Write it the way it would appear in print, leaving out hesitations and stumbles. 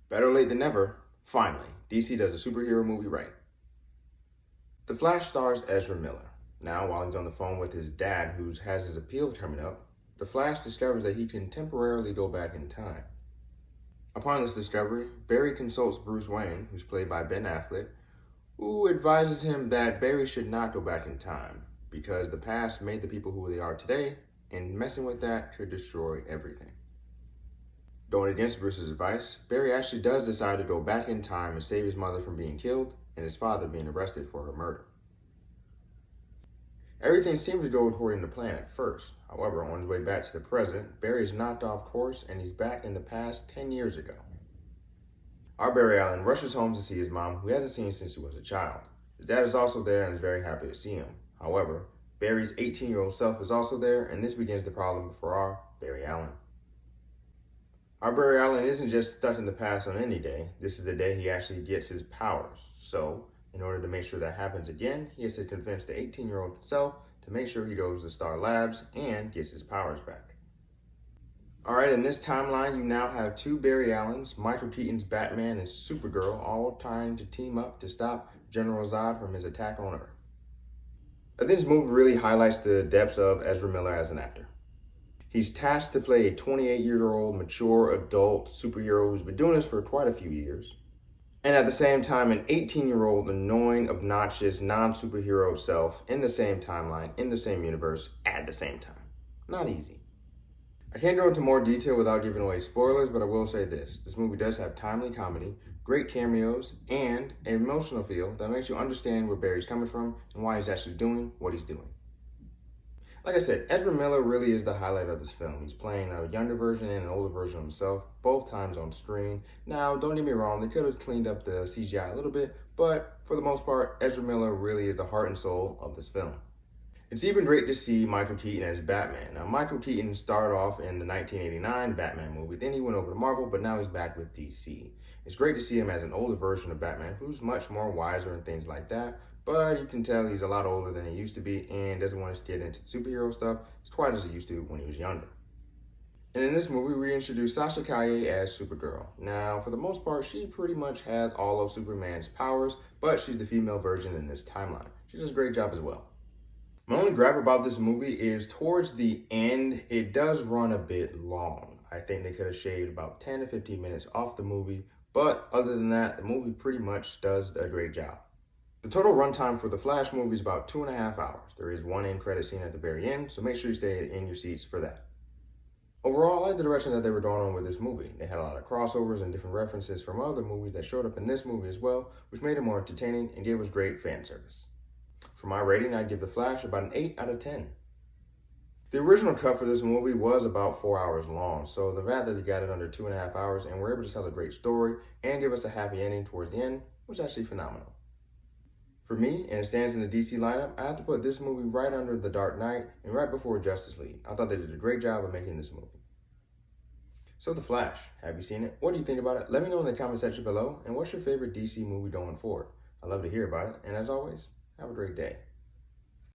Better late than never. Finally, DC does a superhero movie right. The Flash stars Ezra Miller. Now, while he's on the phone with his dad, who has his appeal coming up, the Flash discovers that he can temporarily go back in time. Upon this discovery, Barry consults Bruce Wayne, who's played by Ben Affleck, who advises him that Barry should not go back in time because the past made the people who they are today, and messing with that could destroy everything. Going against Bruce's advice, Barry actually does decide to go back in time and save his mother from being killed and his father being arrested for her murder. Everything seems to go according to plan at first. However, on his way back to the present, Barry is knocked off course and he's back in the past 10 years ago. Our Barry Allen rushes home to see his mom, who he hasn't seen since he was a child. His dad is also there and is very happy to see him. However, Barry's 18-year-old self is also there, and this begins the problem for our Barry Allen. Our Barry Allen isn't just stuck in the past on any day. This is the day he actually gets his powers. So, in order to make sure that happens again, he has to convince the 18-year-old self to make sure he goes to Star Labs and gets his powers back. Alright, in this timeline, you now have two Barry Allens, Michael Keaton's Batman and Supergirl, all trying to team up to stop General Zod from his attack on Earth. I think this movie really highlights the depths of Ezra Miller as an actor. He's tasked to play a 28-year-old mature adult superhero who's been doing this for quite a few years. And at the same time, an 18-year-old annoying, obnoxious, non-superhero self in the same timeline, in the same universe, at the same time. Not easy. I can't go into more detail without giving away spoilers, but I will say this. This movie does have timely comedy, great cameos, and an emotional feel that makes you understand where Barry's coming from and why he's actually doing what he's doing. Like I said, Ezra Miller really is the highlight of this film. He's playing a younger version and an older version of himself, both times on screen. Now, don't get me wrong, they could have cleaned up the CGI a little bit, but for the most part, Ezra Miller really is the heart and soul of this film. It's even great to see Michael Keaton as Batman. Now, Michael Keaton started off in the 1989 Batman movie, then he went over to Marvel, but now he's back with DC. It's great to see him as an older version of Batman, who's much more wiser and things like that, but you can tell he's a lot older than he used to be and doesn't want to get into superhero stuff as quite as he used to when he was younger. And in this movie, we introduce Sasha Calle as Supergirl. Now, for the most part, she pretty much has all of Superman's powers, but she's the female version in this timeline. She does a great job as well. My only gripe about this movie is towards the end, it does run a bit long. I think they could have shaved about 10 to 15 minutes off the movie, but other than that, the movie pretty much does a great job. The total runtime for the Flash movie is about 2.5 hours. There is one end credit scene at the very end, so make sure you stay in your seats for that. Overall, I like the direction that they were going on with this movie. They had a lot of crossovers and different references from other movies that showed up in this movie as well, which made it more entertaining and gave us great fan service. For my rating, I'd give The Flash about an 8 out of 10. The original cut for this movie was about 4 hours long, so the fact that they got it under 2.5 hours and were able to tell a great story and give us a happy ending towards the end was actually phenomenal. For me, and it stands in the DC lineup, I have to put this movie right under The Dark Knight and right before Justice League. I thought they did a great job of making this movie. So The Flash, have you seen it? What do you think about it? Let me know in the comment section below, and what's your favorite DC movie going forward? I'd love to hear about it, and as always, have a great day.